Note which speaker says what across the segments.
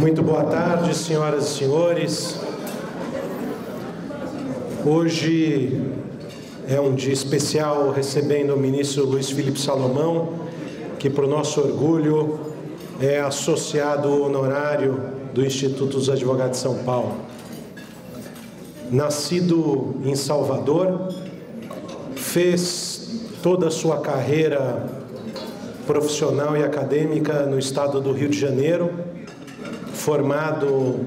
Speaker 1: Muito boa tarde, senhoras e senhores. Hoje é um dia especial recebendo o ministro Luiz Felipe Salomão, que, para o nosso orgulho, é associado honorário do Instituto dos Advogados de São Paulo. Nascido em Salvador, fez toda a sua carreira profissional e acadêmica no estado do Rio de Janeiro, formado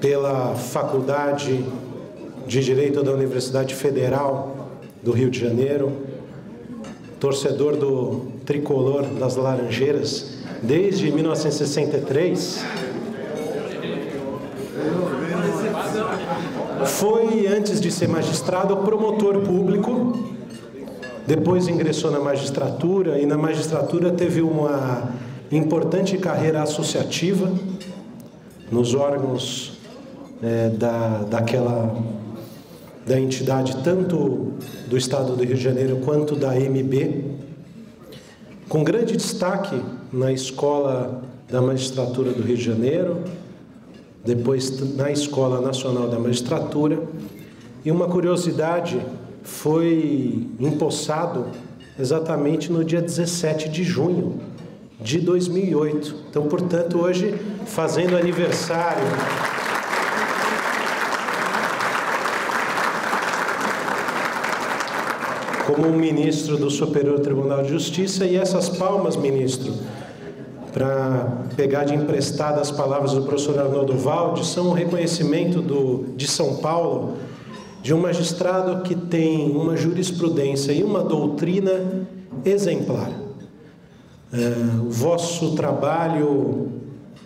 Speaker 1: pela Faculdade de Direito da Universidade Federal do Rio de Janeiro, torcedor do tricolor das Laranjeiras desde 1963. Foi, antes de ser magistrado, promotor público, depois ingressou na magistratura, e na magistratura teve uma importante carreira associativa nos órgãos da entidade, tanto do Estado do Rio de Janeiro quanto da MB, com grande destaque na Escola da Magistratura do Rio de Janeiro, depois na Escola Nacional da Magistratura. E uma curiosidade, foi empossado exatamente no dia 17 de junho de 2008. Então, portanto, hoje, fazendo aniversário como um ministro do Superior Tribunal de Justiça. E essas palmas, ministro, para pegar de emprestada as palavras do professor Arnoldo Valde, são um reconhecimento de São Paulo, de um magistrado que tem uma jurisprudência e uma doutrina exemplar. O vosso trabalho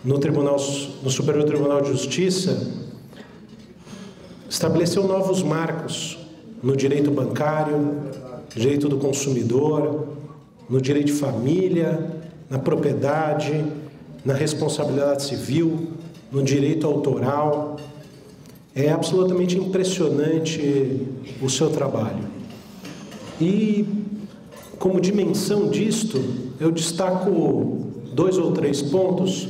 Speaker 1: no Superior Tribunal de Justiça estabeleceu novos marcos no direito bancário, direito do consumidor, no direito de família, na propriedade, na responsabilidade civil, no direito autoral. É absolutamente impressionante o seu trabalho. E, como dimensão disto, eu destaco 2 ou 3 pontos,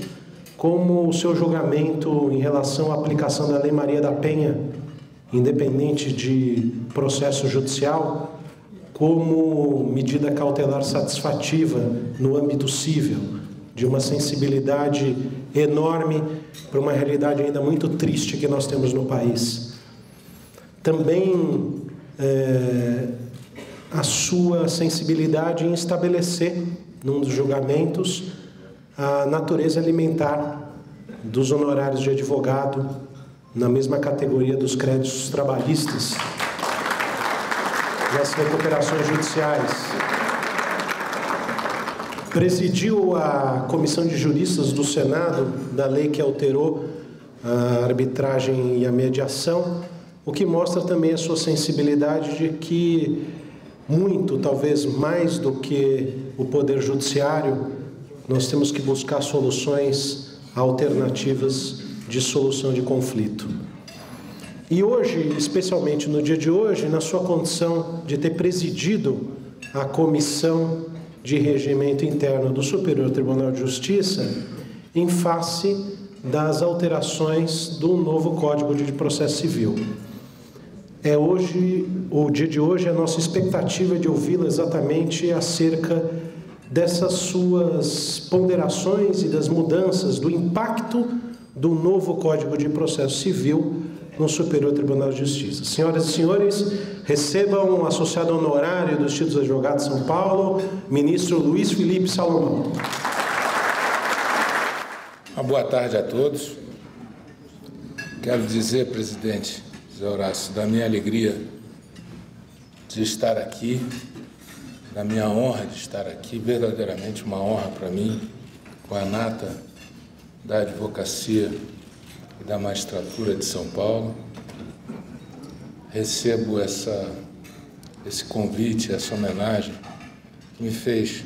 Speaker 1: como o seu julgamento em relação à aplicação da Lei Maria da Penha, independente de processo judicial, como medida cautelar satisfativa no âmbito cível, de uma sensibilidade enorme para uma realidade ainda muito triste que nós temos no país. Também a sua sensibilidade em estabelecer, num dos julgamentos, a natureza alimentar dos honorários de advogado, na mesma categoria dos créditos trabalhistas das recuperações judiciais. Presidiu a Comissão de Juristas do Senado da lei que alterou a arbitragem e a mediação, o que mostra também a sua sensibilidade de que muito, talvez mais do que o Poder Judiciário, nós temos que buscar soluções alternativas de solução de conflito. E hoje, especialmente no dia de hoje, na sua condição de ter presidido a Comissão de Regimento Interno do Superior Tribunal de Justiça, em face das alterações do novo Código de Processo Civil. O dia de hoje, a nossa expectativa é de ouvi-la exatamente acerca dessas suas ponderações e das mudanças, do impacto do novo Código de Processo Civil no Superior Tribunal de Justiça. Senhoras e senhores, recebam o associado honorário do Instituto dos Advogados de São Paulo, ministro Luiz Felipe Salomão.
Speaker 2: Uma boa tarde a todos. Quero dizer, presidente Zé Horácio, da minha alegria de estar aqui, da minha honra de estar aqui, verdadeiramente uma honra para mim, com a nata da advocacia e da magistratura de São Paulo. Recebo esse convite, essa homenagem que me fez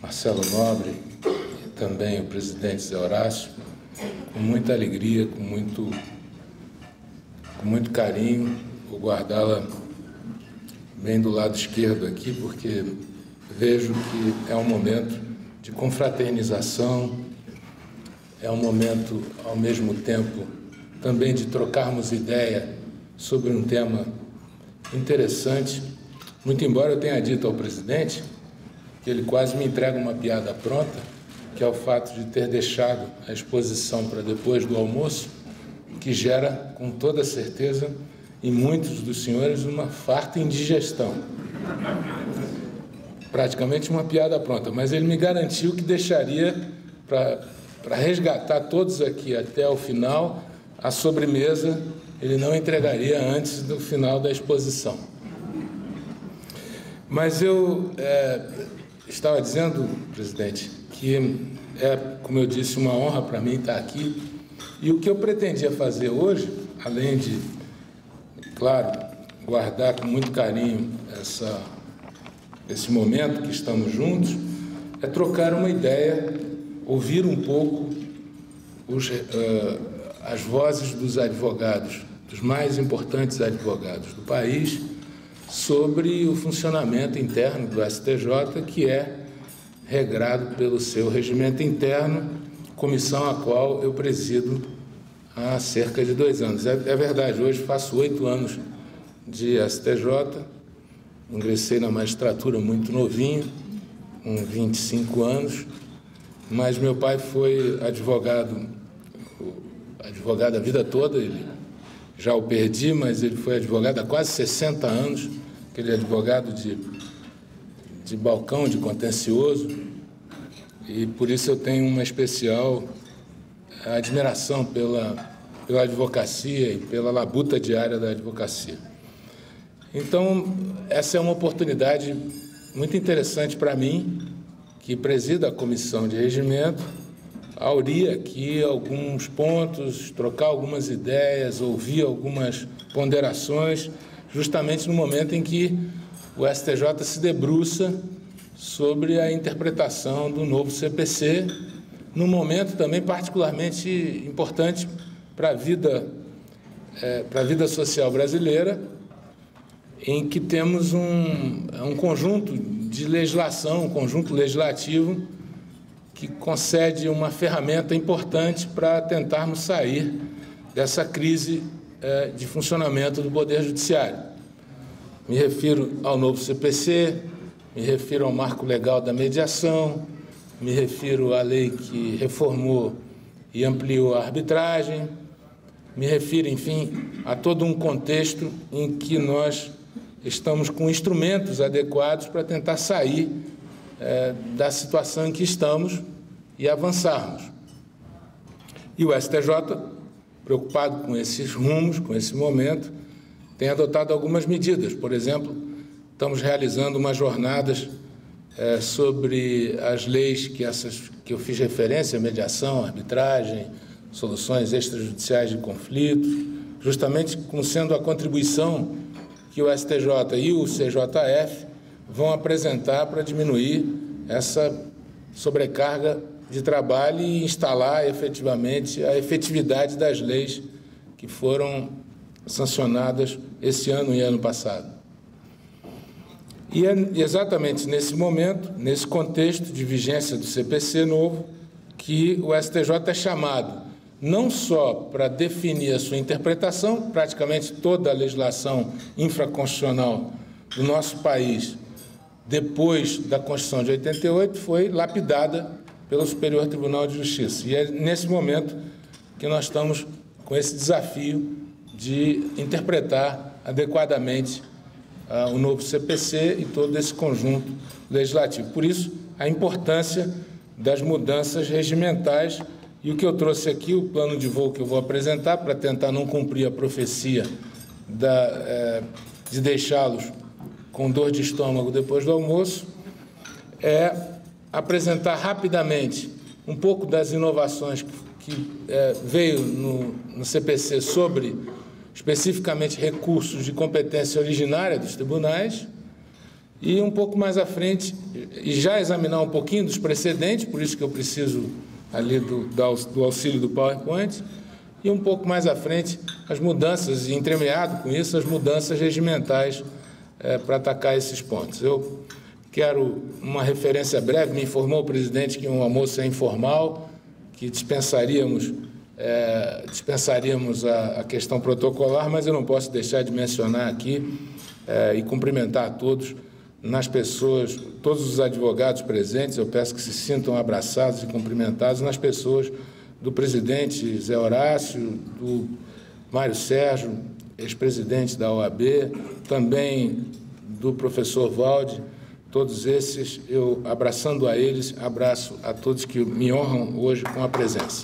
Speaker 2: Marcelo Nobre e também o presidente Zé Horácio, com muita alegria, com muito carinho. Vou guardá-la bem do lado esquerdo aqui, porque vejo que é um momento de confraternização, é um momento, ao mesmo tempo, também de trocarmos ideia sobre um tema interessante. Muito embora eu tenha dito ao presidente que ele quase me entrega uma piada pronta, que é o fato de ter deixado a exposição para depois do almoço, que gera, com toda certeza, em muitos dos senhores, uma farta indigestão. Praticamente uma piada pronta, mas ele me garantiu que deixaria para resgatar todos aqui até o final, a sobremesa ele não entregaria antes do final da exposição. Mas eu estava dizendo, presidente, que é, como eu disse, uma honra para mim estar aqui. E o que eu pretendia fazer hoje, além de, claro, guardar com muito carinho esse momento que estamos juntos, é trocar uma ideia, ouvir um pouco as vozes dos advogados, dos mais importantes advogados do país, sobre o funcionamento interno do STJ, que é regrado pelo seu regimento interno, comissão a qual eu presido há cerca de 2 anos. É verdade, hoje faço 8 anos de STJ, ingressei na magistratura muito novinho, com 25 anos, mas meu pai foi advogado a vida toda, ele já o perdi, mas ele foi advogado há quase 60 anos, aquele advogado de balcão, de contencioso, e por isso eu tenho uma especial admiração pela advocacia e pela labuta diária da advocacia. Então, essa é uma oportunidade muito interessante para mim, que presido a Comissão de Regimento, aurir aqui alguns pontos, trocar algumas ideias, ouvir algumas ponderações, justamente no momento em que o STJ se debruça sobre a interpretação do novo CPC, num momento também particularmente importante para a vida social brasileira, em que temos um conjunto de legislação, um conjunto legislativo que concede uma ferramenta importante para tentarmos sair dessa crise de funcionamento do Poder Judiciário. Me refiro ao novo CPC, me refiro ao marco legal da mediação, me refiro à lei que reformou e ampliou a arbitragem, me refiro, enfim, a todo um contexto em que nós estamos com instrumentos adequados para tentar sair da situação em que estamos e avançarmos. E o STJ, preocupado com esses rumos, com esse momento, tem adotado algumas medidas. Por exemplo, estamos realizando umas jornadas sobre as leis que eu fiz referência, mediação, arbitragem, soluções extrajudiciais de conflitos, justamente como sendo a contribuição que o STJ e o CJF vão apresentar para diminuir essa sobrecarga de trabalho e instalar efetivamente a efetividade das leis que foram sancionadas esse ano e ano passado. E é exatamente nesse momento, nesse contexto de vigência do CPC novo, que o STJ é chamado não só para definir a sua interpretação, praticamente toda a legislação infraconstitucional do nosso país, depois da Constituição de 88, foi lapidada pelo Superior Tribunal de Justiça. E é nesse momento que nós estamos com esse desafio de interpretar adequadamente o novo CPC e todo esse conjunto legislativo. Por isso, a importância das mudanças regimentais. E o que eu trouxe aqui, o plano de voo que eu vou apresentar, para tentar não cumprir a profecia de deixá-los com dor de estômago depois do almoço, é apresentar rapidamente um pouco das inovações que veio no CPC sobre, especificamente, recursos de competência originária dos tribunais, e um pouco mais à frente, e já examinar um pouquinho dos precedentes, por isso que eu preciso ali do auxílio do PowerPoint, e um pouco mais à frente as mudanças, e entremeado com isso, as mudanças regimentais para atacar esses pontos. Eu quero uma referência breve, me informou o presidente que um almoço é informal, que dispensaríamos a questão protocolar, mas eu não posso deixar de mencionar aqui e cumprimentar a todos, todos os advogados presentes, eu peço que se sintam abraçados e cumprimentados nas pessoas do presidente Zé Horácio, do Mário Sérgio, ex-presidente da OAB, também do professor Valde. Todos esses, eu, abraçando a eles, abraço a todos que me honram hoje com a presença.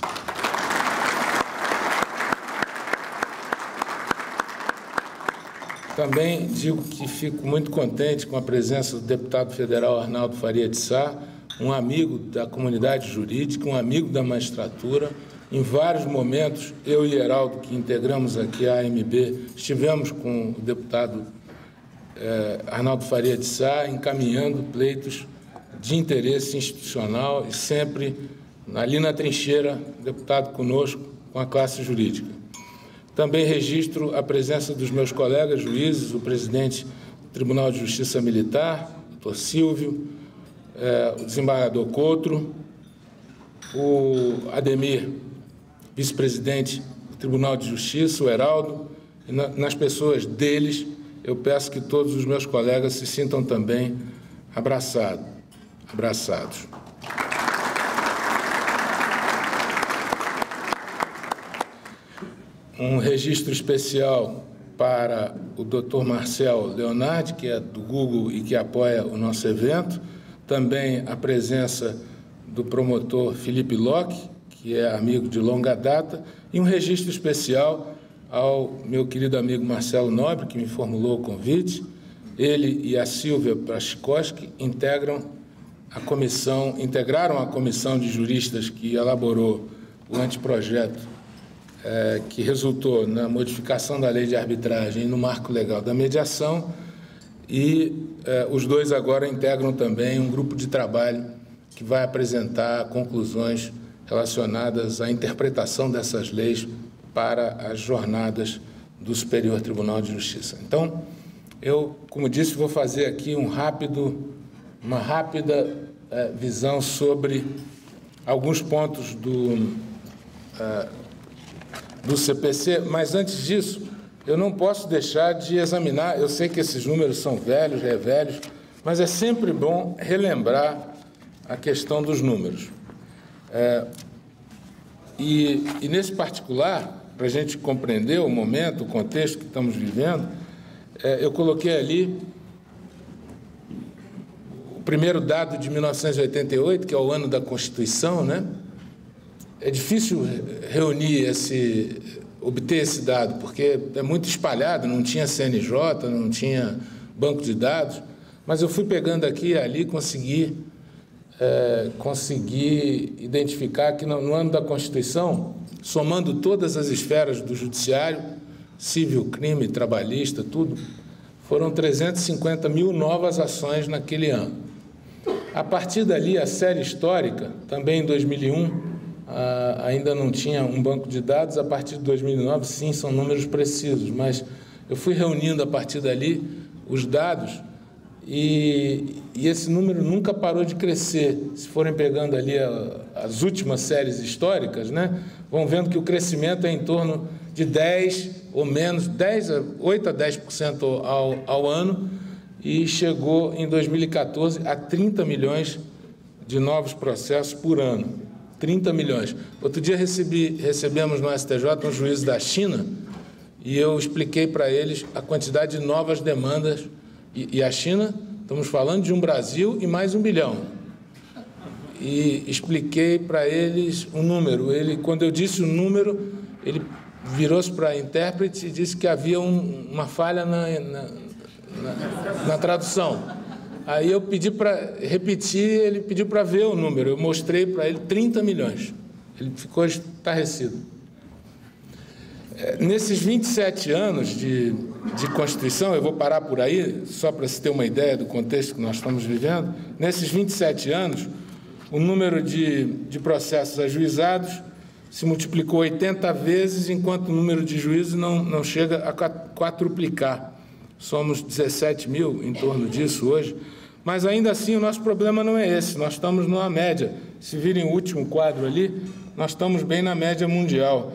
Speaker 2: Também digo que fico muito contente com a presença do deputado federal Arnaldo Faria de Sá, um amigo da comunidade jurídica, um amigo da magistratura. Em vários momentos, eu e Heraldo, que integramos aqui a AMB, estivemos com o deputado Arnaldo Faria de Sá, encaminhando pleitos de interesse institucional e sempre ali na trincheira, deputado conosco, com a classe jurídica. Também registro a presença dos meus colegas juízes, o presidente do Tribunal de Justiça Militar, o doutor Silvio, o desembargador Coutro, o Ademir, vice-presidente do Tribunal de Justiça, o Heraldo, e nas pessoas deles, eu peço que todos os meus colegas se sintam também abraçados. Um registro especial para o Dr. Marcel Leonardi, que é do Google e que apoia o nosso evento. Também a presença do promotor Felipe Locke, que é amigo de longa data. E um registro especial ao meu querido amigo Marcelo Nobre, que me formulou o convite. Ele e a Silvia Prachkowski integraram a comissão de juristas que elaborou o anteprojeto que resultou na modificação da lei de arbitragem e no marco legal da mediação, e os dois agora integram também um grupo de trabalho que vai apresentar conclusões relacionadas à interpretação dessas leis para as jornadas do Superior Tribunal de Justiça. Então, eu, como disse, vou fazer aqui uma rápida visão sobre alguns pontos do CPC, mas antes disso, eu não posso deixar de examinar, eu sei que esses números são velhos, revelhos, mas é sempre bom relembrar a questão dos números. E nesse particular, para a gente compreender o momento, o contexto que estamos vivendo, eu coloquei ali o primeiro dado de 1988, que é o ano da Constituição, né? É difícil obter esse dado, porque é muito espalhado, não tinha CNJ, não tinha banco de dados, mas eu fui pegando aqui e ali, consegui identificar que no ano da Constituição, somando todas as esferas do judiciário, civil, crime, trabalhista, tudo, foram 350 mil novas ações naquele ano. A partir dali, a série histórica, também em 2001, ainda não tinha um banco de dados. A partir de 2009, sim, são números precisos, mas eu fui reunindo a partir dali os dados e esse número nunca parou de crescer. Se forem pegando ali as últimas séries históricas, né, vão vendo que o crescimento é em torno de 10 ou menos, 8 a 10% ao ano, e chegou em 2014 a 30 milhões de novos processos por ano. 30 milhões. Outro dia recebemos no STJ um juiz da China e eu expliquei para eles a quantidade de novas demandas. E a China, estamos falando de um Brasil e mais 1 bilhão. E expliquei para eles um número. Quando eu disse o número, ele virou-se para a intérprete e disse que havia uma falha na tradução. Aí eu pedi para repetir, ele pediu para ver o número. Eu mostrei para ele 30 milhões. Ele ficou estarrecido. Nesses 27 anos de Constituição, eu vou parar por aí, só para se ter uma ideia do contexto que nós estamos vivendo. Nesses 27 anos, o número de processos ajuizados se multiplicou 80 vezes, enquanto o número de juízes não chega a quadruplicar. Somos 17 mil em torno disso hoje, mas ainda assim o nosso problema não é esse, nós estamos numa média. Se virem o último quadro ali, nós estamos bem na média mundial,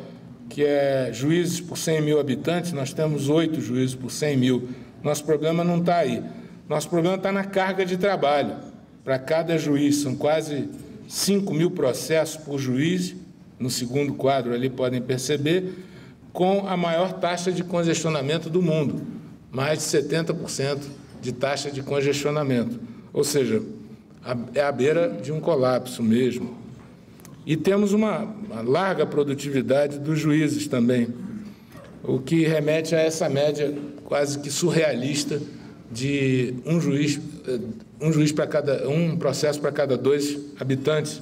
Speaker 2: que é juízes por 100 mil habitantes, nós temos 8 juízes por 100 mil. Nosso problema não está aí. Nosso problema está na carga de trabalho. Para cada juiz, são quase 5 mil processos por juiz, no segundo quadro ali podem perceber, com a maior taxa de congestionamento do mundo, mais de 70% de taxa de congestionamento. Ou seja, é à beira de um colapso mesmo. E temos uma larga produtividade dos juízes também, o que remete a essa média quase que surrealista de um processo para cada 2 habitantes,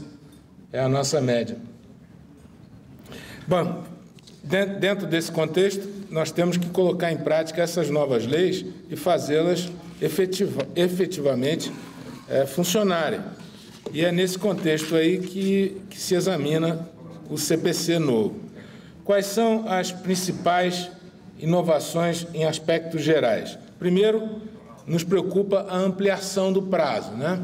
Speaker 2: é a nossa média. Bom, dentro desse contexto, nós temos que colocar em prática essas novas leis e fazê-las efetivamente funcionarem. E é nesse contexto aí que se examina o CPC novo. Quais são as principais inovações em aspectos gerais? Primeiro, nos preocupa a ampliação do prazo, né?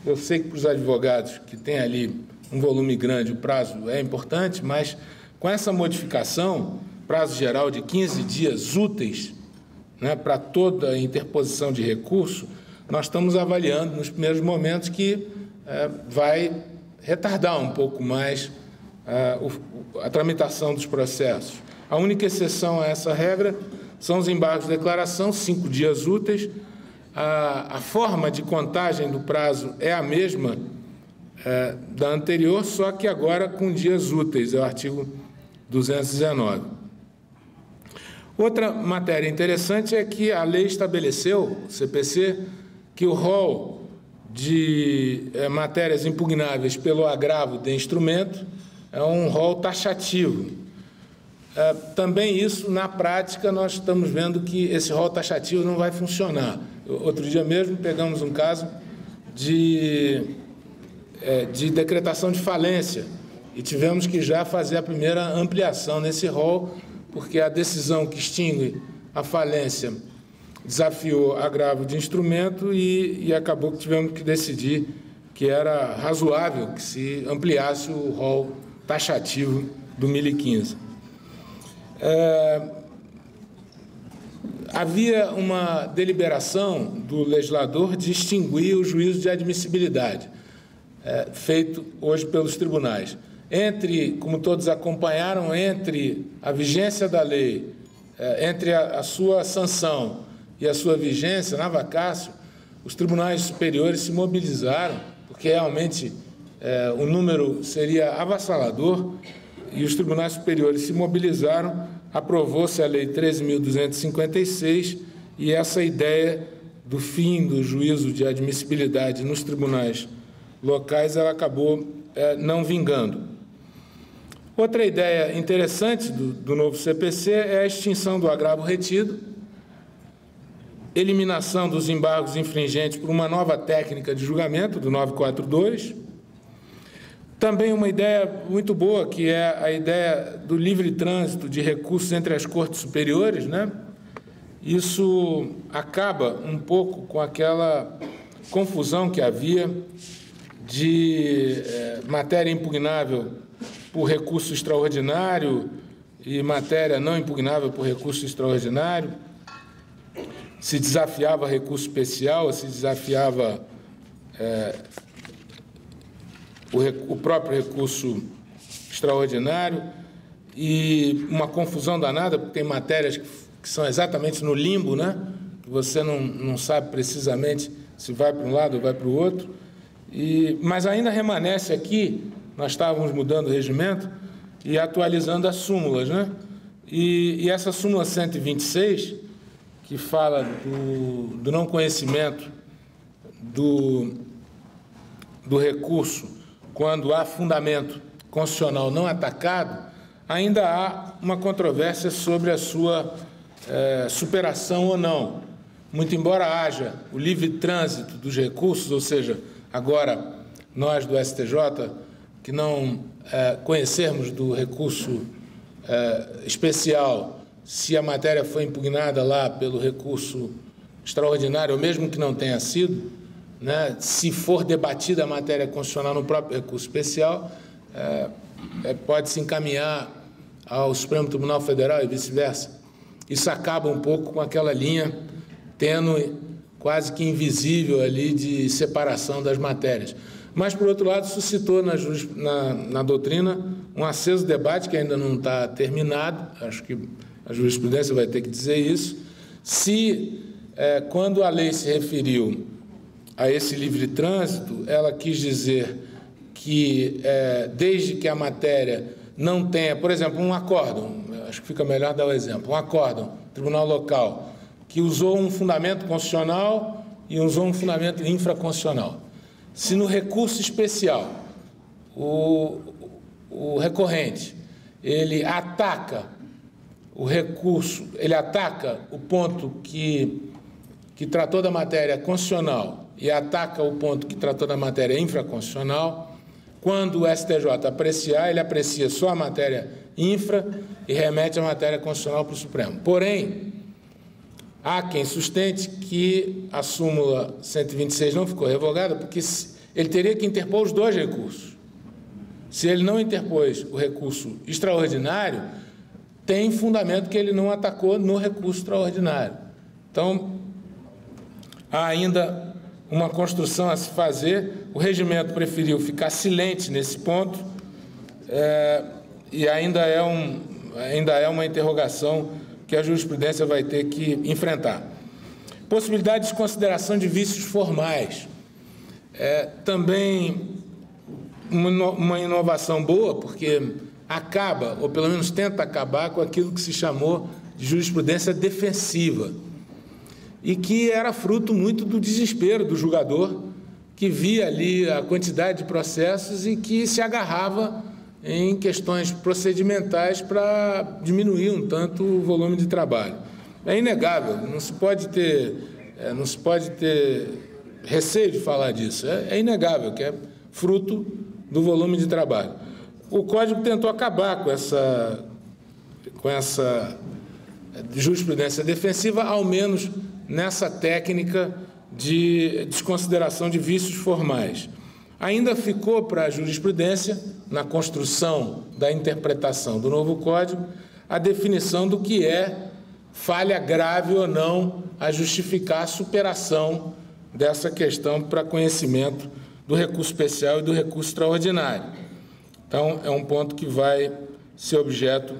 Speaker 2: Eu sei que para os advogados que têm ali um volume grande, o prazo é importante, mas com essa modificação, prazo geral de 15 dias úteis, né, para toda a interposição de recurso, nós estamos avaliando nos primeiros momentos que vai retardar um pouco mais a tramitação dos processos. A única exceção a essa regra são os embargos de declaração, 5 dias úteis. A forma de contagem do prazo é a mesma da anterior, só que agora com dias úteis, é o artigo 219. Outra matéria interessante é que a lei estabeleceu, o CPC, que o rol de matérias impugnáveis pelo agravo de instrumento é um rol taxativo. Também isso, na prática, nós estamos vendo que esse rol taxativo não vai funcionar. Outro dia mesmo pegamos um caso de decretação de falência e tivemos que já fazer a primeira ampliação nesse rol, porque a decisão que extingue a falência desafiou agravo de instrumento e acabou que tivemos que decidir que era razoável que se ampliasse o rol taxativo do 1015. Havia uma deliberação do legislador de extinguir o juízo de admissibilidade, feito hoje pelos tribunais. Como todos acompanharam, entre a vigência da lei, entre a sua sanção e a sua vigência, na vacácio, os tribunais superiores se mobilizaram, porque realmente o número seria avassalador, e os tribunais superiores se mobilizaram, aprovou-se a Lei 13.256, e essa ideia do fim do juízo de admissibilidade nos tribunais locais, ela acabou não vingando. Outra ideia interessante do novo CPC é a extinção do agravo retido, eliminação dos embargos infringentes por uma nova técnica de julgamento, do 942. Também uma ideia muito boa, que é a ideia do livre trânsito de recursos entre as cortes superiores, né? Isso acaba um pouco com aquela confusão que havia de matéria impugnável por recurso extraordinário e matéria não impugnável por recurso extraordinário. Se desafiava recurso especial, se desafiava o próprio recurso extraordinário, e uma confusão danada, porque tem matérias que são exatamente no limbo, né? Que você não sabe precisamente se vai para um lado ou vai para o outro. Mas ainda remanesce aqui, nós estávamos mudando o regimento e atualizando as súmulas, né? E essa súmula 126, que fala do não conhecimento do recurso quando há fundamento constitucional não atacado, ainda há uma controvérsia sobre a sua superação ou não. Muito embora haja o livre trânsito dos recursos, ou seja, agora nós do STJ, que não conhecermos do recurso especial, se a matéria foi impugnada lá pelo recurso extraordinário, ou mesmo que não tenha sido, né, se for debatida a matéria constitucional no próprio recurso especial, pode se encaminhar ao Supremo Tribunal Federal e vice-versa. Isso acaba um pouco com aquela linha tênue, quase que invisível ali, de separação das matérias. Mas, por outro lado, suscitou na doutrina um aceso debate que ainda não está terminado, acho que a jurisprudência vai ter que dizer isso, se, quando a lei se referiu a esse livre trânsito, ela quis dizer que, desde que a matéria não tenha, por exemplo, um acórdão, acho que fica melhor dar o exemplo, um acórdão, tribunal local, que usou um fundamento constitucional e usou um fundamento infraconstitucional. Se no recurso especial o recorrente ele ataca o recurso, ele ataca o ponto que tratou da matéria constitucional e ataca o ponto que tratou da matéria infraconstitucional, quando o STJ apreciar, ele aprecia só a matéria infra e remete a matéria constitucional para o Supremo. Porém, há quem sustente que a súmula 126 não ficou revogada porque ele teria que interpor os dois recursos. Se ele não interpôs o recurso extraordinário, tem fundamento que ele não atacou no recurso extraordinário. Então, há ainda uma construção a se fazer. O regimento preferiu ficar silente nesse ponto e ainda é uma interrogação que a jurisprudência vai ter que enfrentar. Possibilidade de desconsideração de vícios formais. Também uma inovação boa, porque acaba, ou pelo menos tenta acabar, com aquilo que se chamou de jurisprudência defensiva, e que era fruto muito do desespero do julgador, que via ali a quantidade de processos e que se agarrava em questões procedimentais para diminuir um tanto o volume de trabalho. É inegável, não se pode ter receio de falar disso, é inegável que é fruto do volume de trabalho. O Código tentou acabar com essa jurisprudência defensiva, ao menos nessa técnica de desconsideração de vícios formais. Ainda ficou para a jurisprudência, na construção da interpretação do novo Código, a definição do que é falha grave ou não a justificar a superação dessa questão para conhecimento do recurso especial e do recurso extraordinário. Então, é um ponto que vai ser objeto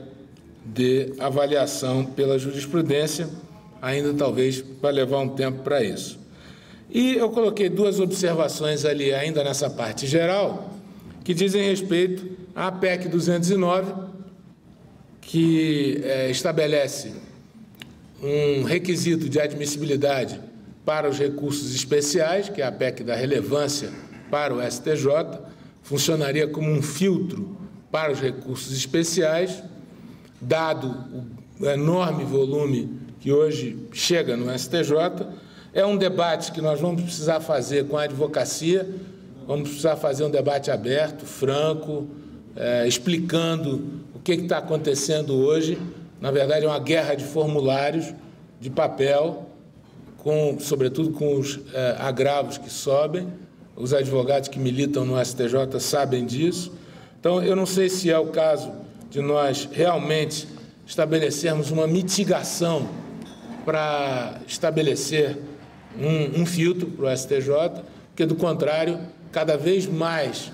Speaker 2: de avaliação pela jurisprudência, ainda talvez vai levar um tempo para isso. E eu coloquei duas observações ali, ainda nessa parte geral, que dizem respeito à PEC 209, que estabelece um requisito de admissibilidade para os recursos especiais, que é a PEC da relevância para o STJ, funcionaria como um filtro para os recursos especiais, dado o enorme volume que hoje chega no STJ. É um debate que nós vamos precisar fazer com a advocacia, vamos precisar fazer um debate aberto, franco, explicando o que está acontecendo hoje. Na verdade, é uma guerra de formulários, de papel, sobretudo com os agravos que sobem. Os advogados que militam no STJ sabem disso. Então, eu não sei se é o caso de nós realmente estabelecermos uma mitigação para estabelecer um filtro para o STJ, porque, do contrário, cada vez mais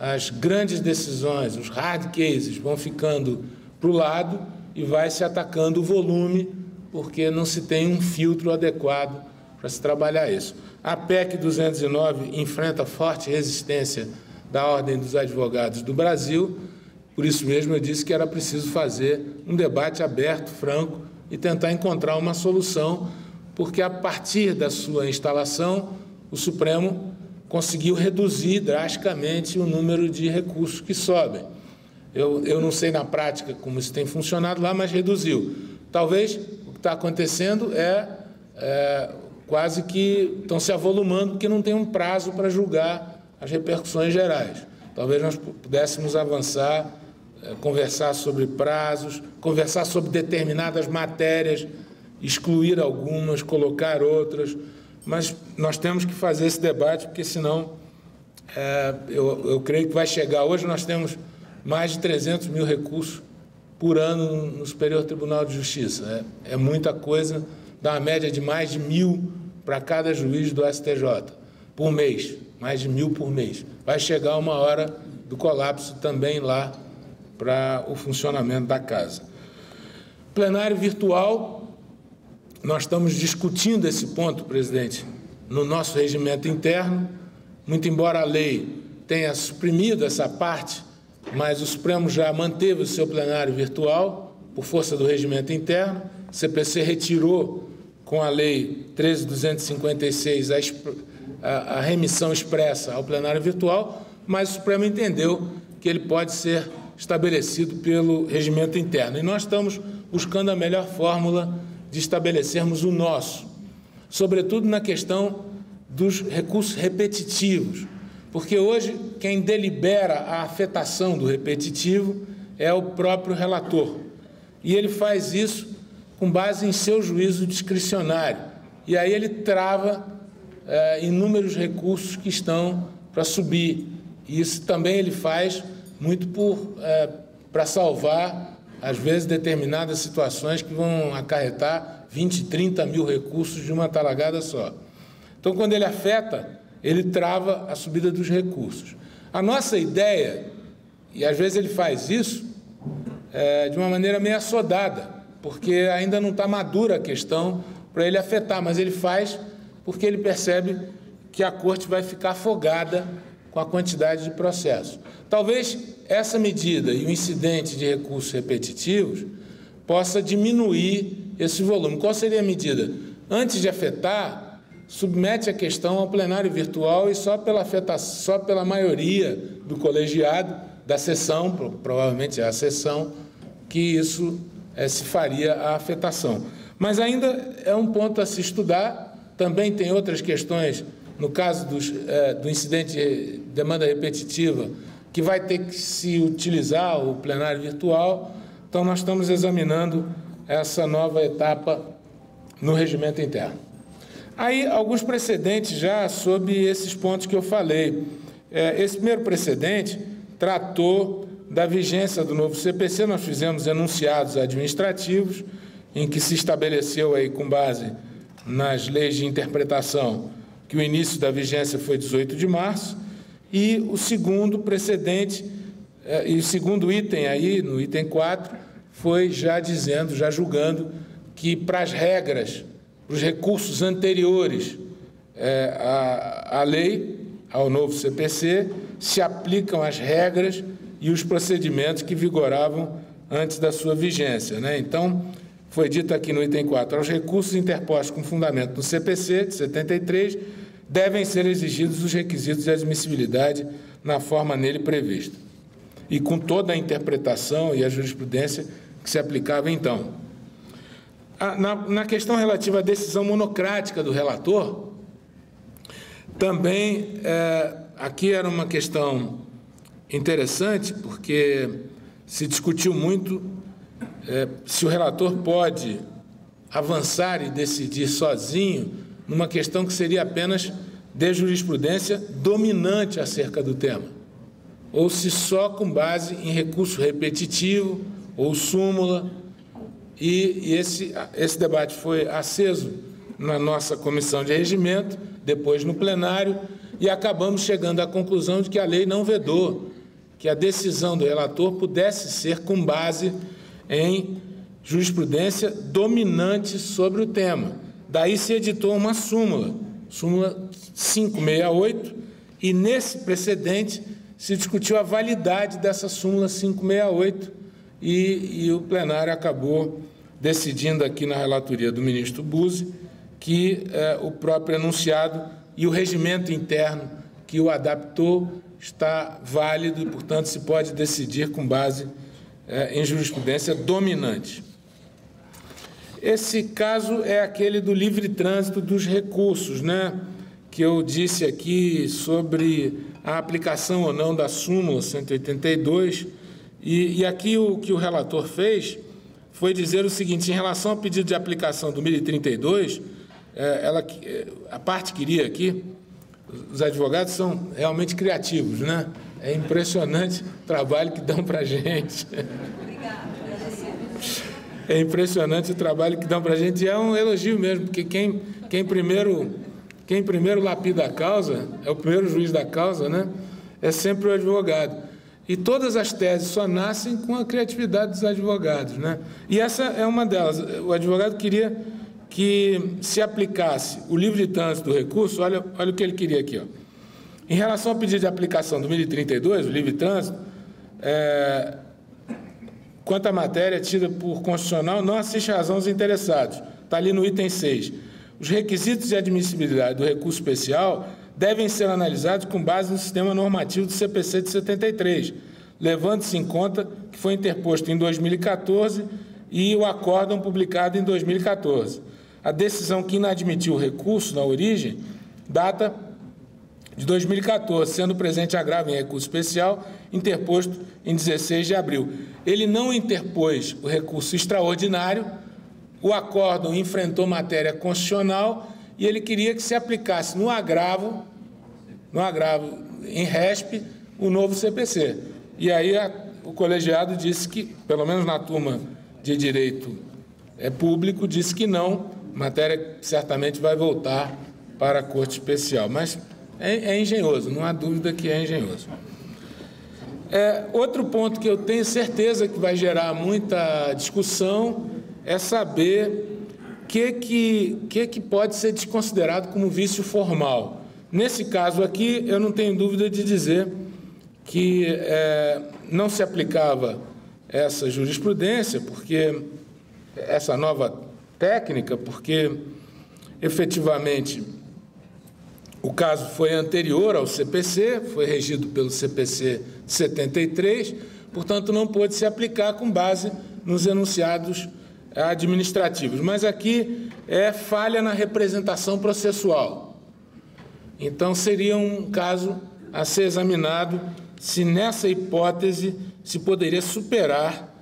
Speaker 2: as grandes decisões, os hard cases, vão ficando para o lado e vai se atacando o volume, porque não se tem um filtro adequado para se trabalhar isso. A PEC 209 enfrenta forte resistência da Ordem dos Advogados do Brasil, por isso mesmo eu disse que era preciso fazer um debate aberto, franco, e tentar encontrar uma solução, porque a partir da sua instalação, o Supremo conseguiu reduzir drasticamente o número de recursos que sobem. Eu não sei na prática como isso tem funcionado lá, mas reduziu. Talvez o que está acontecendo quase que estão se avolumando, porque não tem um prazo para julgar as repercussões gerais. Talvez nós pudéssemos avançar, conversar sobre prazos, conversar sobre determinadas matérias, excluir algumas, colocar outras, mas nós temos que fazer esse debate, porque senão eu creio que vai chegar. Hoje nós temos mais de 300 mil recursos por ano no Superior Tribunal de Justiça. É muita coisa, dá uma média de mais de 1.000 para cada juiz do STJ, por mês, mais de 1.000 por mês. Vai chegar uma hora do colapso também lá para o funcionamento da casa. Plenário virtual, nós estamos discutindo esse ponto, presidente, no nosso regimento interno, muito embora a lei tenha suprimido essa parte, mas o Supremo já manteve o seu plenário virtual por força do regimento interno. O CPC retirou com a lei 13.256 a remissão expressa ao plenário virtual, mas o Supremo entendeu que ele pode ser estabelecido pelo regimento interno. E nós estamos buscando a melhor fórmula de estabelecermos o nosso, sobretudo na questão dos recursos repetitivos, porque hoje quem delibera a afetação do repetitivo é o próprio relator, e ele faz isso com base em seu juízo discricionário, e aí ele trava inúmeros recursos que estão para subir, e isso também ele faz muito para salvar, às vezes, determinadas situações que vão acarretar 20, 30 mil recursos de uma talagada só. Então, quando ele afeta, ele trava a subida dos recursos. A nossa ideia, e às vezes ele faz isso de uma maneira meio assodada, porque ainda não está madura a questão para ele afetar, mas ele faz porque ele percebe que a Corte vai ficar afogada com a quantidade de processos. Talvez essa medida e o incidente de recursos repetitivos possa diminuir esse volume. Qual seria a medida? Antes de afetar, submete a questão ao plenário virtual e só pela maioria do colegiado, da sessão, provavelmente é a sessão, que isso se faria a afetação. Mas ainda é um ponto a se estudar. Também tem outras questões, no caso do incidente de demanda repetitiva, que vai ter que se utilizar o plenário virtual. Então, nós estamos examinando essa nova etapa no regimento interno. Aí, alguns precedentes já sobre esses pontos que eu falei. Esse primeiro precedente tratou da vigência do novo CPC. Nós fizemos enunciados administrativos em que se estabeleceu, aí, com base nas leis de interpretação, que o início da vigência foi 18 de março, e o segundo precedente, e o segundo item aí, no item 4, foi já dizendo, já julgando que para as regras, para os recursos anteriores à lei, ao novo CPC, se aplicam as regras e os procedimentos que vigoravam antes da sua vigência, né? Então, foi dito aqui no item 4, aos recursos interpostos com fundamento no CPC de 73, devem ser exigidos os requisitos de admissibilidade na forma nele prevista, e com toda a interpretação e a jurisprudência que se aplicava então. Na questão relativa à decisão monocrática do relator, também aqui era uma questão interessante, porque se discutiu muito se o relator pode avançar e decidir sozinho numa questão que seria apenas de jurisprudência dominante acerca do tema, ou se só com base em recurso repetitivo ou súmula, e esse debate foi aceso na nossa comissão de regimento, depois no plenário, e acabamos chegando à conclusão de que a lei não vedou que a decisão do relator pudesse ser com base em jurisprudência dominante sobre o tema. Daí se editou uma súmula 568, e nesse precedente se discutiu a validade dessa súmula 568, e o plenário acabou decidindo aqui na relatoria do ministro Buzzi que o próprio enunciado e o regimento interno que o adaptou está válido e, portanto, se pode decidir com base em jurisprudência dominante. Esse caso é aquele do livre trânsito dos recursos, né, que eu disse aqui sobre a aplicação ou não da súmula 182, e aqui o que o relator fez foi dizer o seguinte: em relação ao pedido de aplicação do 1032, a parte queria aqui, os advogados são realmente criativos, né? É impressionante o trabalho que dão para a gente. É impressionante o trabalho que dão para a gente, e é um elogio mesmo, porque quem primeiro lapida a causa, é o primeiro juiz da causa, né? É sempre o advogado. E todas as teses só nascem com a criatividade dos advogados, né? E essa é uma delas. O advogado queria que se aplicasse o livre de trânsito do recurso. Olha o que ele queria aqui, ó. Em relação ao pedido de aplicação do 1032, o livre de trânsito, quanto à matéria tida por constitucional, não assiste razão aos interessados. Está ali no item 6. Os requisitos de admissibilidade do recurso especial devem ser analisados com base no sistema normativo do CPC de 73, levando-se em conta que foi interposto em 2014 e o acórdão publicado em 2014. A decisão que inadmitiu o recurso na origem data de 2014, sendo presente agravo em recurso especial interposto em 16 de abril. Ele não interpôs o recurso extraordinário, o acórdão enfrentou matéria constitucional e ele queria que se aplicasse no agravo em RESP, o novo CPC. E aí o colegiado disse que, pelo menos na turma de direito público, disse que não, a matéria certamente vai voltar para a Corte Especial. Mas é engenhoso, não há dúvida que é engenhoso. Outro ponto que eu tenho certeza que vai gerar muita discussão é saber o que pode ser desconsiderado como vício formal. Nesse caso aqui, eu não tenho dúvida de dizer que não se aplicava essa jurisprudência, porque essa nova técnica, porque efetivamente o caso foi anterior ao CPC, foi regido pelo CPC 73, portanto, não pôde se aplicar com base nos enunciados administrativos. Mas aqui é falha na representação processual. Então, seria um caso a ser examinado se, nessa hipótese, se poderia superar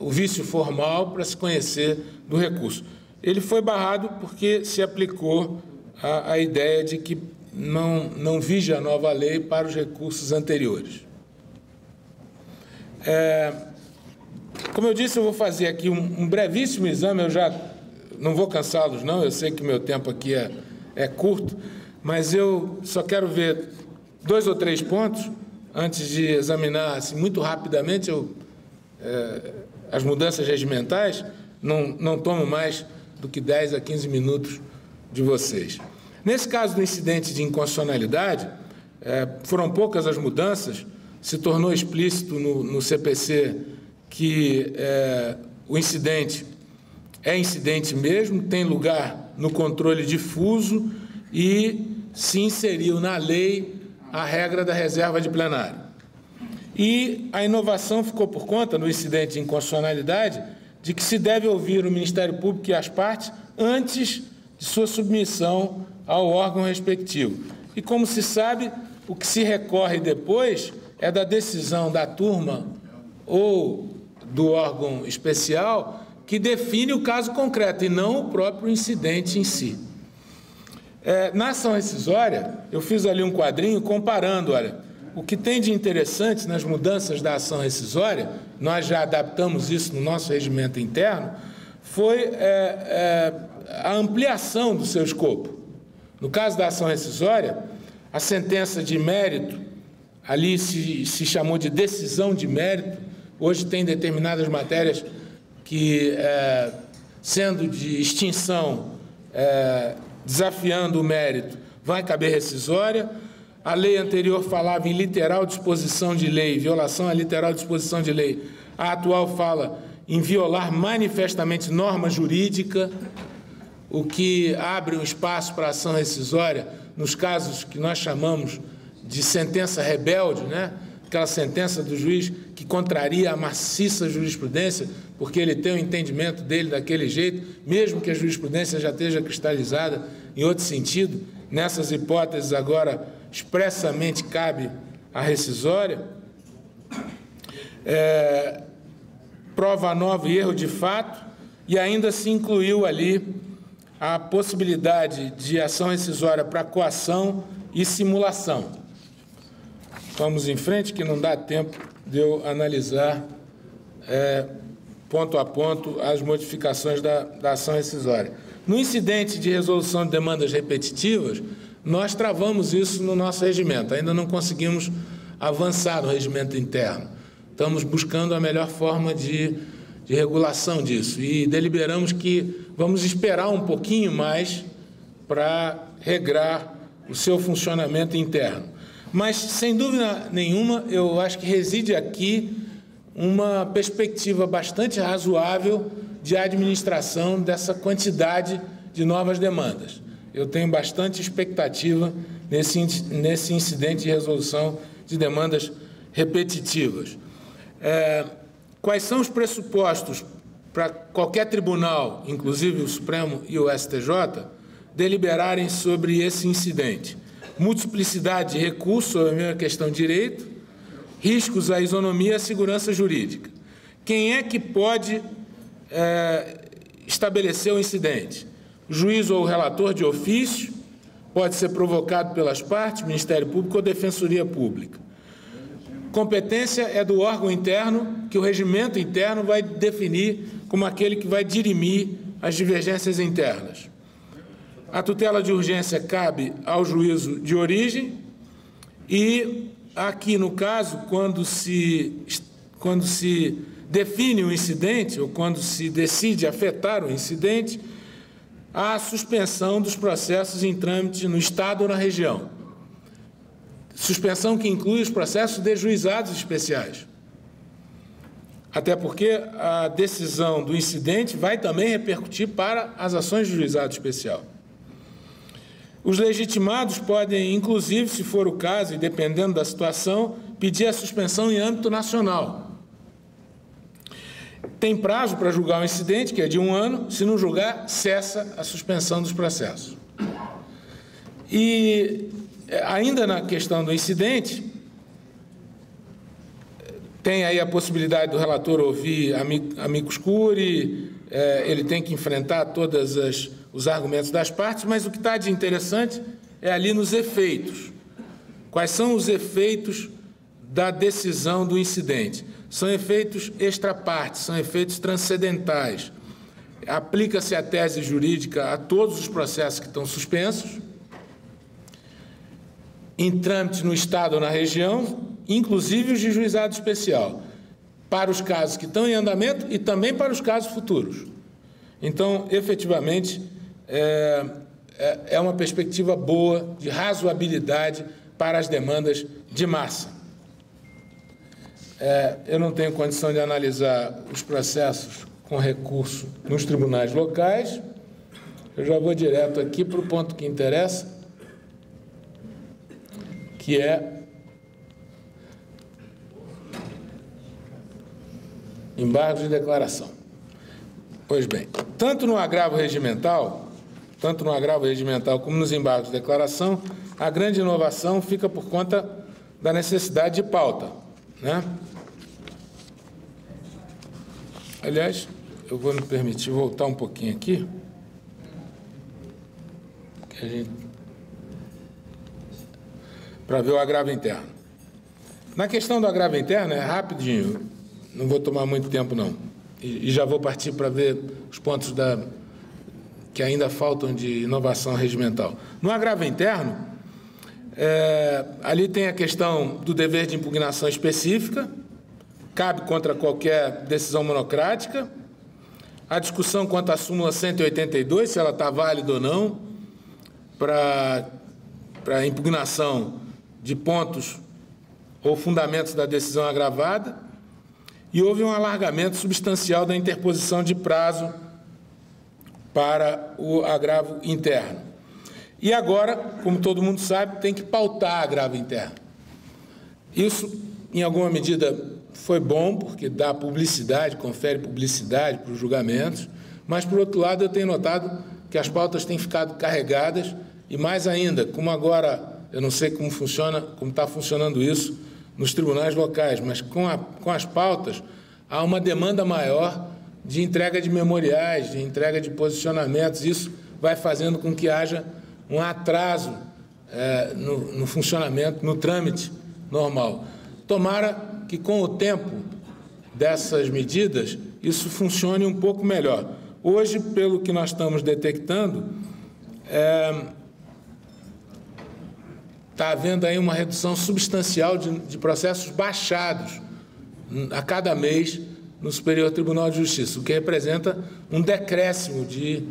Speaker 2: o vício formal para se conhecer do recurso. Ele foi barrado porque se aplicou a ideia de que não vige a nova lei para os recursos anteriores. Como eu disse, eu vou fazer aqui um brevíssimo exame, eu já não vou cansá-los, não, eu sei que o meu tempo aqui é curto, mas eu só quero ver 2 ou 3 pontos antes de examinar assim, muito rapidamente as mudanças regimentais. Não tomo mais do que 10 a 15 minutos de vocês. Nesse caso do incidente de inconstitucionalidade, foram poucas as mudanças, se tornou explícito no CPC que o incidente é incidente mesmo, tem lugar no controle difuso e se inseriu na lei a regra da reserva de plenário. E a inovação ficou por conta, no incidente de inconstitucionalidade, de que se deve ouvir o Ministério Público e as partes antes de sua submissão ao órgão respectivo. E, como se sabe, o que se recorre depois é da decisão da turma ou do órgão especial que define o caso concreto e não o próprio incidente em si. Na ação rescisória, eu fiz ali um quadrinho comparando, olha, o que tem de interessante nas mudanças da ação rescisória, nós já adaptamos isso no nosso regimento interno, foi a ampliação do seu escopo. No caso da ação rescisória, a sentença de mérito, ali se chamou de decisão de mérito, hoje tem determinadas matérias que, sendo de extinção, desafiando o mérito, vai caber rescisória. A lei anterior falava em literal disposição de lei, violação à literal disposição de lei. A atual fala em violar manifestamente norma jurídica, o que abre um espaço para ação rescisória nos casos que nós chamamos de sentença rebelde, né? Aquela sentença do juiz que contraria a maciça jurisprudência, porque ele tem o entendimento dele daquele jeito, mesmo que a jurisprudência já esteja cristalizada em outro sentido. Nessas hipóteses, agora, expressamente cabe a rescisória. Prova nova e erro de fato, e ainda se incluiu ali a possibilidade de ação rescisória para coação e simulação. Vamos em frente, que não dá tempo de eu analisar ponto a ponto as modificações da ação rescisória. No incidente de resolução de demandas repetitivas, nós travamos isso no nosso regimento, ainda não conseguimos avançar no regimento interno. Estamos buscando a melhor forma de regulação disso e deliberamos que vamos esperar um pouquinho mais para regrar o seu funcionamento interno. Mas, sem dúvida nenhuma, eu acho que reside aqui uma perspectiva bastante razoável de administração dessa quantidade de novas demandas. Eu tenho bastante expectativa nesse incidente de resolução de demandas repetitivas. Quais são os pressupostos para qualquer tribunal, inclusive o Supremo e o STJ, deliberarem sobre esse incidente? Multiplicidade de recursos sobre a mesma questão de direito, riscos à isonomia e à segurança jurídica. Quem é que pode estabelecer o incidente? O juiz ou o relator de ofício, pode ser provocado pelas partes, Ministério Público ou Defensoria Pública. Competência é do órgão interno, que o regimento interno vai definir como aquele que vai dirimir as divergências internas. A tutela de urgência cabe ao juízo de origem e, aqui no caso, quando se define o incidente ou quando se decide afetar o incidente, há a suspensão dos processos em trâmite no Estado ou na região. Suspensão que inclui os processos de juizados especiais. Até porque a decisão do incidente vai também repercutir para as ações de juizado especial. Os legitimados podem, inclusive, se for o caso, e dependendo da situação, pedir a suspensão em âmbito nacional. Tem prazo para julgar o incidente, que é de 1 ano. Se não julgar, cessa a suspensão dos processos. E, ainda na questão do incidente, tem aí a possibilidade do relator ouvir amicus curiae, ele tem que enfrentar todos os argumentos das partes, mas o que está de interessante é ali nos efeitos. Quais são os efeitos da decisão do incidente? São efeitos extra-partes, são efeitos transcendentais. Aplica-se a tese jurídica a todos os processos que estão suspensos, em trâmite no Estado ou na região, inclusive os de juizado especial, para os casos que estão em andamento e também para os casos futuros. Então, efetivamente, é uma perspectiva boa de razoabilidade para as demandas de massa. Eu não tenho condição de analisar os processos com recurso nos tribunais locais. Eu já vou direto aqui para o ponto que interessa, que é embargos de declaração. Pois bem, tanto no agravo regimental como nos embargos de declaração, a grande inovação fica por conta da necessidade de pauta, né? Aliás, eu vou me permitir voltar um pouquinho aqui, para ver o agravo interno. Na questão do agravo interno, é rapidinho, não vou tomar muito tempo, não. E já vou partir para ver os pontos que ainda faltam de inovação regimental. No agravo interno, ali tem a questão do dever de impugnação específica, cabe contra qualquer decisão monocrática, a discussão quanto à súmula 182, se ela está válida ou não, para a impugnação de pontos ou fundamentos da decisão agravada, e houve um alargamento substancial da interposição de prazo para o agravo interno. E agora, como todo mundo sabe, tem que pautar agravo interno. Isso, em alguma medida, foi bom, porque dá publicidade, confere publicidade para os julgamentos, mas, por outro lado, eu tenho notado que as pautas têm ficado carregadas, e mais ainda, como agora, eu não sei como funciona, como está funcionando isso nos tribunais locais, mas com as pautas, há uma demanda maior de entrega de memoriais, de entrega de posicionamentos. Isso vai fazendo com que haja um atraso no funcionamento, no trâmite normal. Tomara que, com o tempo dessas medidas, isso funcione um pouco melhor. Hoje, pelo que nós estamos detectando, está havendo aí uma redução substancial de processos baixados a cada mês no Superior Tribunal de Justiça, o que representa um decréscimo de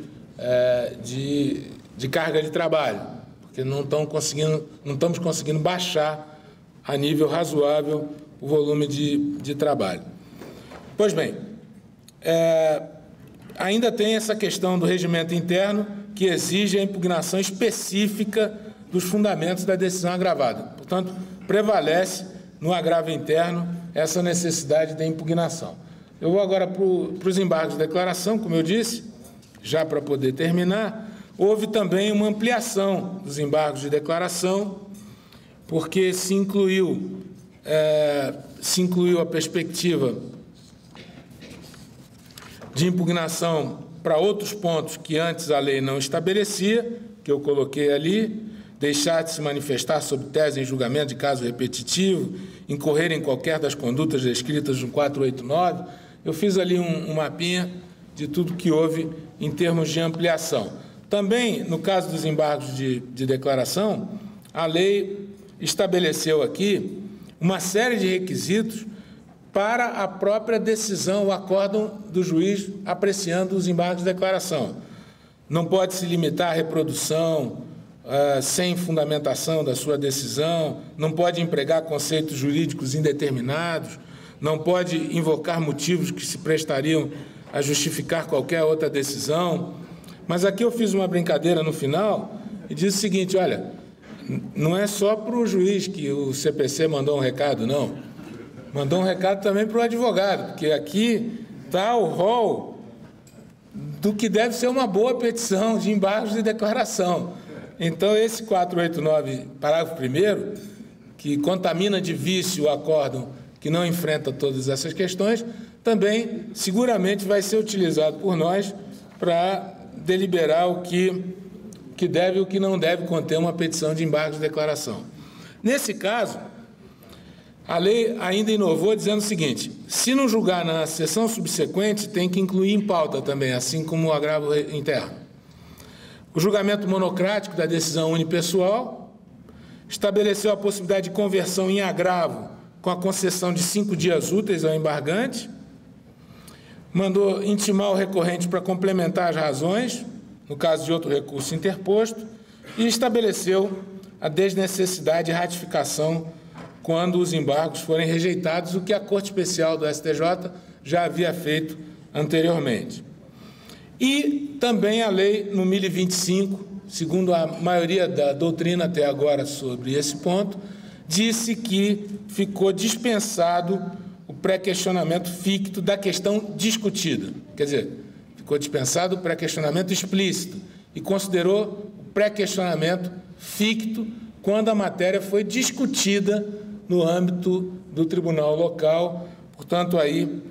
Speaker 2: carga de trabalho, porque não estamos conseguindo baixar a nível razoável o volume de trabalho. Pois bem, ainda tem essa questão do regimento interno que exige a impugnação específica dos fundamentos da decisão agravada. Portanto, prevalece no agravo interno essa necessidade de impugnação. Eu vou agora para os embargos de declaração, como eu disse, já para poder terminar. Houve também uma ampliação dos embargos de declaração, porque se incluiu a perspectiva de impugnação para outros pontos que antes a lei não estabelecia, que eu coloquei ali: deixar de se manifestar sob tese em julgamento de caso repetitivo, incorrer em qualquer das condutas descritas no 489. Eu fiz ali um mapinha de tudo que houve em termos de ampliação. Também, no caso dos embargos de declaração, a lei estabeleceu aqui uma série de requisitos para a própria decisão, o acórdão do juiz apreciando os embargos de declaração. Não pode se limitar à reprodução sem fundamentação da sua decisão, não pode empregar conceitos jurídicos indeterminados, não pode invocar motivos que se prestariam a justificar qualquer outra decisão. Mas aqui eu fiz uma brincadeira no final e disse o seguinte: olha, não é só para o juiz que o CPC mandou um recado, não. Mandou um recado também para o advogado, porque aqui está o rol do que deve ser uma boa petição de embargos de declaração. Então, esse 489, parágrafo 1º, que contamina de vício o acórdão que não enfrenta todas essas questões, também seguramente vai ser utilizado por nós para deliberar o que deve e o que não deve conter uma petição de embargos de declaração. Nesse caso, a lei ainda inovou dizendo o seguinte: se não julgar na sessão subsequente, tem que incluir em pauta também, assim como o agravo interno. O julgamento monocrático da decisão unipessoal, estabeleceu a possibilidade de conversão em agravo com a concessão de 5 dias úteis ao embargante, mandou intimar o recorrente para complementar as razões, no caso de outro recurso interposto, e estabeleceu a desnecessidade de ratificação quando os embargos forem rejeitados, o que a Corte Especial do STJ já havia feito anteriormente. E também a lei, no 1025, segundo a maioria da doutrina até agora sobre esse ponto, disse que ficou dispensado o pré-questionamento ficto da questão discutida. Quer dizer, ficou dispensado o pré-questionamento explícito e considerou o pré-questionamento ficto quando a matéria foi discutida no âmbito do tribunal local. Portanto, aí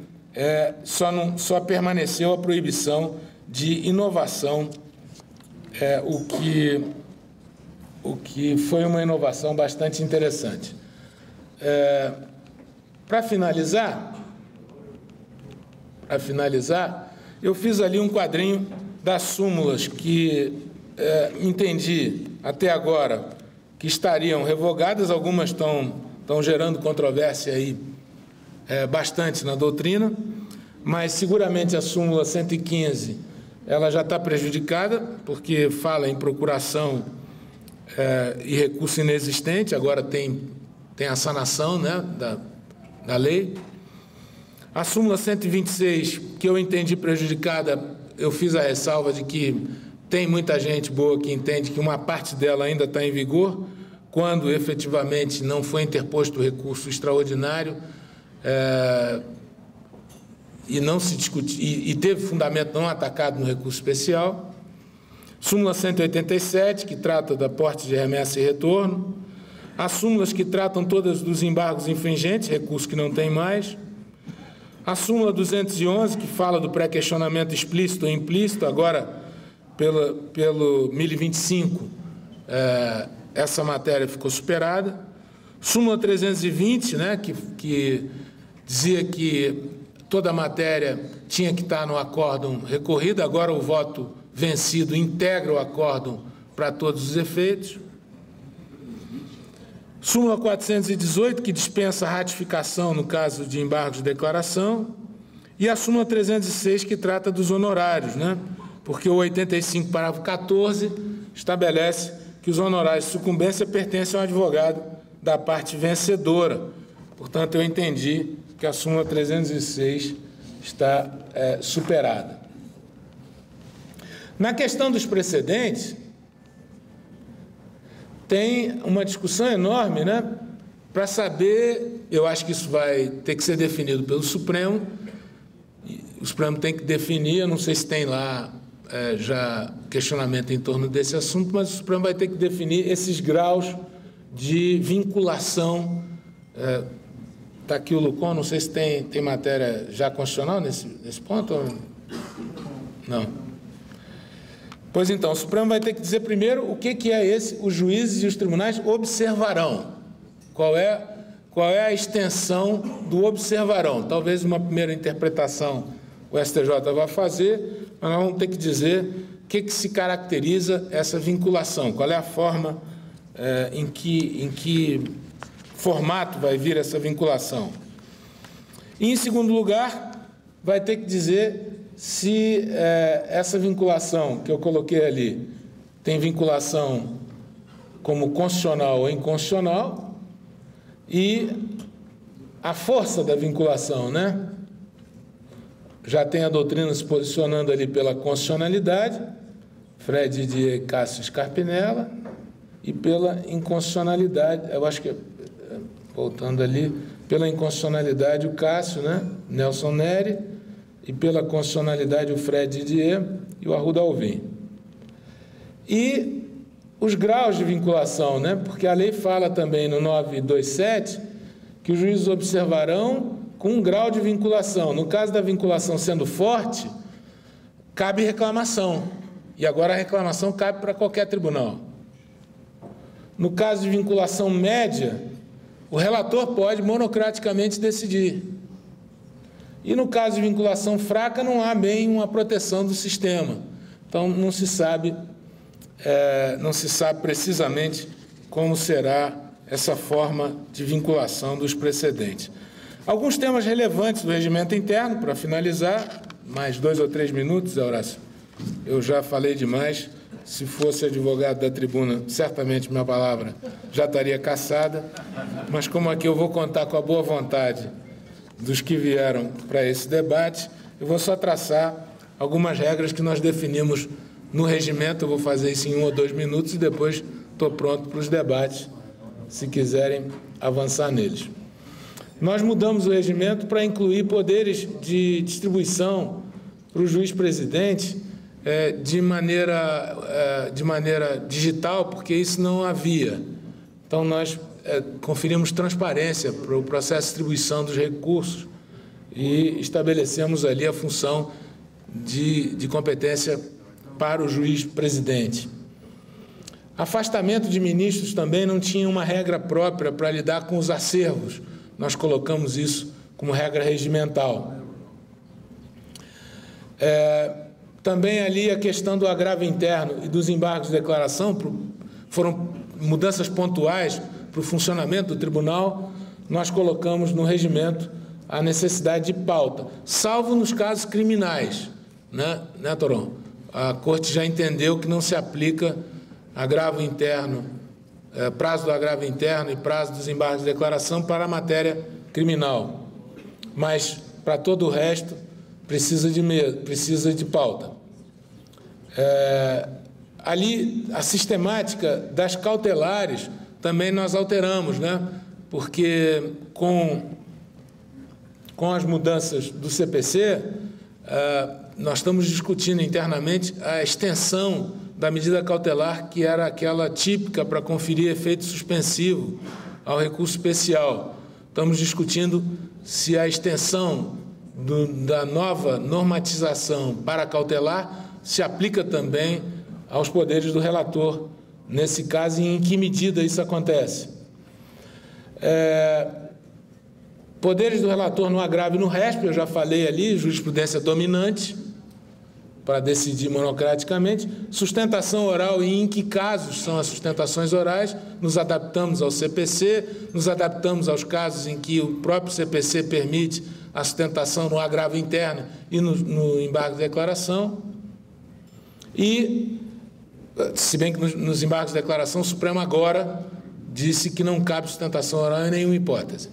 Speaker 2: só permaneceu a proibição de inovação, o que foi uma inovação bastante interessante. Para finalizar, eu fiz ali um quadrinho das súmulas que entendi até agora que estariam revogadas. Algumas estão gerando controvérsia aí bastante na doutrina, mas seguramente a súmula 115 ela já está prejudicada, porque fala em procuração e recurso inexistente. Agora tem a sanação, né, da lei. A súmula 126, que eu entendi prejudicada, eu fiz a ressalva de que tem muita gente boa que entende que uma parte dela ainda está em vigor, quando efetivamente não foi interposto o recurso extraordinário e não se discutiu, e teve fundamento não atacado no recurso especial. Súmula 187, que trata da porte de remessa e retorno. As súmulas que tratam todas dos embargos infringentes, recurso que não tem mais. A súmula 211, que fala do pré-questionamento explícito ou implícito, agora pelo 1025, essa matéria ficou superada. Súmula 320, né, que dizia que toda a matéria tinha que estar no acórdão recorrido, agora o voto vencido integra o acórdão para todos os efeitos. Súmula 418, que dispensa a ratificação no caso de embargos de declaração, e a súmula 306, que trata dos honorários, né? Porque o 85, parágrafo 14, estabelece que os honorários de sucumbência pertencem ao advogado da parte vencedora. Portanto, eu entendi que a súmula 306 está superada. Na questão dos precedentes, tem uma discussão enorme, né, para saber, eu acho que isso vai ter que ser definido pelo Supremo, o Supremo tem que definir, eu não sei se tem lá já questionamento em torno desse assunto, mas o Supremo vai ter que definir esses graus de vinculação. Está aqui o Lucon, não sei se tem matéria já constitucional nesse ponto ou não. Pois então, o Supremo vai ter que dizer primeiro o que é esse, os juízes e os tribunais observarão. Qual é a extensão do observarão? Talvez uma primeira interpretação o STJ vai fazer, mas nós vamos ter que dizer o que se caracteriza essa vinculação, qual é a forma, em que formato vai vir essa vinculação. E, em segundo lugar, vai ter que dizer se essa vinculação que eu coloquei ali tem vinculação como constitucional ou inconstitucional e a força da vinculação, né? Já tem a doutrina se posicionando ali pela constitucionalidade, Fred de Cássio Scarpinella, e pela inconstitucionalidade, eu acho que, voltando ali, pela inconstitucionalidade o Cássio, né? Nelson Neri, e pela constitucionalidade o Fred Didier e o Arruda Alvim. E os graus de vinculação, né? Porque a lei fala também no 927 que os juízes observarão com um grau de vinculação. No caso da vinculação sendo forte, cabe reclamação. E agora a reclamação cabe para qualquer tribunal. No caso de vinculação média, o relator pode monocraticamente decidir. E no caso de vinculação fraca, não há bem uma proteção do sistema. Então, não se sabe precisamente como será essa forma de vinculação dos precedentes. Alguns temas relevantes do regimento interno, para finalizar, mais 2 ou 3 minutos, Zé Horácio. Eu já falei demais. Se fosse advogado da tribuna, certamente minha palavra já estaria cassada. Mas como aqui eu vou contar com a boa vontade dos que vieram para esse debate, eu vou só traçar algumas regras que nós definimos no regimento. Eu vou fazer isso em 1 ou 2 minutos e depois estou pronto para os debates, se quiserem avançar neles. Nós mudamos o regimento para incluir poderes de distribuição para o juiz-presidente de maneira digital, porque isso não havia. Então, nós conferimos transparência para o processo de distribuição dos recursos e estabelecemos ali a função de competência para o juiz-presidente. Afastamento de ministros também não tinha uma regra própria para lidar com os acervos. Nós colocamos isso como regra regimental. Também ali a questão do agravo interno e dos embargos de declaração foram mudanças pontuais para o funcionamento do tribunal. Nós colocamos no regimento a necessidade de pauta, salvo nos casos criminais, né, Toron? A Corte já entendeu que não se aplica agravo interno, prazo do agravo interno e prazo dos embargos de declaração para a matéria criminal. Mas, para todo o resto, precisa de pauta. Ali, a sistemática das cautelares também nós alteramos, né? Porque com as mudanças do CPC, nós estamos discutindo internamente a extensão da medida cautelar, que era aquela típica para conferir efeito suspensivo ao recurso especial. Estamos discutindo se a extensão da nova normatização para cautelar se aplica também aos poderes do relator, nesse caso, e em que medida isso acontece. Poderes do relator no agravo e no RESP, eu já falei ali, jurisprudência dominante, para decidir monocraticamente, sustentação oral e em que casos são as sustentações orais, nos adaptamos ao CPC, nos adaptamos aos casos em que o próprio CPC permite a sustentação no agravo interno e no embargo de declaração, e, se bem que nos embargos de declaração, o Supremo agora disse que não cabe sustentação oral em nenhuma hipótese.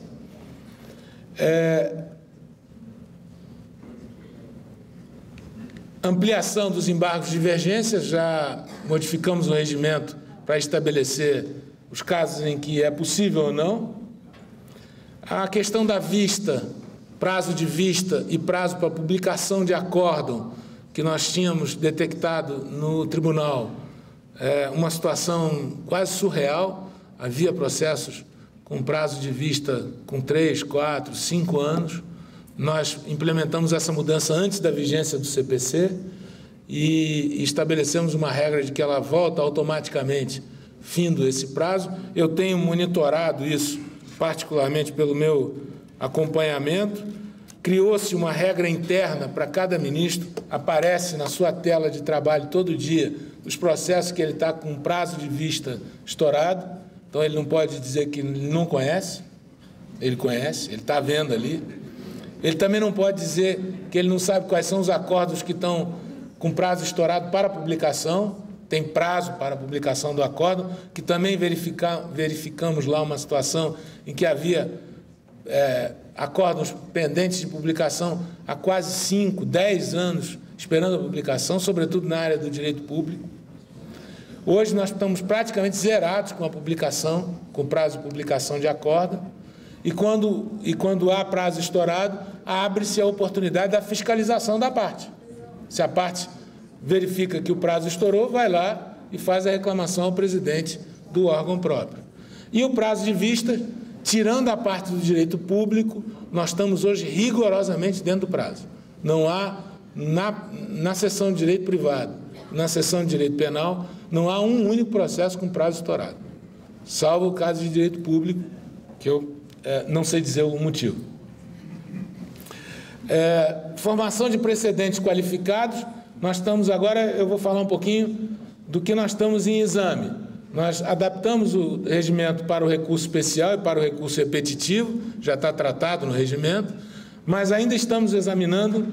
Speaker 2: Ampliação dos embargos de divergência, já modificamos o regimento para estabelecer os casos em que é possível ou não. A questão da vista, prazo de vista e prazo para publicação de acórdão, que nós tínhamos detectado no tribunal, uma situação quase surreal. Havia processos com prazo de vista com 3, 4, 5 anos. Nós implementamos essa mudança antes da vigência do CPC e estabelecemos uma regra de que ela volta automaticamente, findo esse prazo. Eu tenho monitorado isso, particularmente pelo meu acompanhamento. Criou-se uma regra interna para cada ministro, aparece na sua tela de trabalho todo dia os processos que ele está com prazo de vista estourado, então ele não pode dizer que não conhece, ele conhece, ele está vendo ali. Ele também não pode dizer que ele não sabe quais são os acordos que estão com prazo estourado para publicação, tem prazo para a publicação do acordo, que também verificamos lá uma situação em que havia acordos pendentes de publicação há quase 5, 10 anos esperando a publicação, sobretudo na área do direito público. Hoje nós estamos praticamente zerados com a publicação, com prazo de publicação de acordo, e quando há prazo estourado, abre-se a oportunidade da fiscalização da parte. Se a parte verifica que o prazo estourou, vai lá e faz a reclamação ao presidente do órgão próprio. E o prazo de vista, tirando a parte do direito público, nós estamos hoje rigorosamente dentro do prazo. Não há, na seção de direito privado, na seção de direito penal, não há um único processo com prazo estourado, salvo o caso de direito público, que eu não sei dizer o motivo. Formação de precedentes qualificados, nós estamos agora, eu vou falar um pouquinho do que nós estamos em exame. Nós adaptamos o regimento para o recurso especial e para o recurso repetitivo, já está tratado no regimento, mas ainda estamos examinando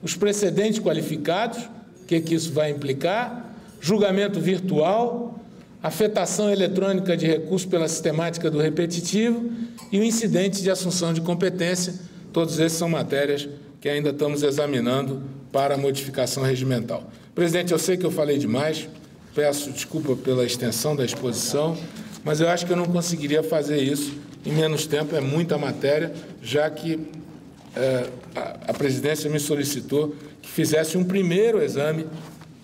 Speaker 2: os precedentes qualificados, o que isso vai implicar, julgamento virtual, afetação eletrônica de recurso pela sistemática do repetitivo e o incidente de assunção de competência. Todos esses são matérias que ainda estamos examinando para modificação regimental. Presidente, eu sei que eu falei demais, peço desculpa pela extensão da exposição, mas eu acho que eu não conseguiria fazer isso em menos tempo, é muita matéria, já que a presidência me solicitou que fizesse um primeiro exame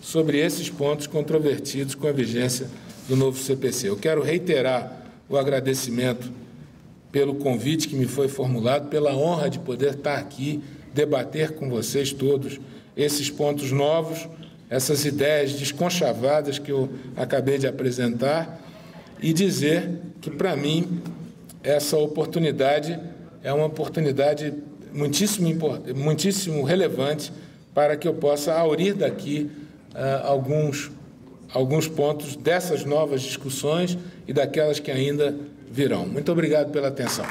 Speaker 2: sobre esses pontos controvertidos com a vigência do novo CPC. Eu quero reiterar o agradecimento pelo convite que me foi formulado, pela honra de poder estar aqui, debater com vocês todos esses pontos novos, essas ideias desconchavadas que eu acabei de apresentar e dizer que, para mim, essa oportunidade é uma oportunidade muitíssimo relevante para que eu possa aurir daqui alguns pontos dessas novas discussões e daquelas que ainda virão. Muito obrigado pela atenção.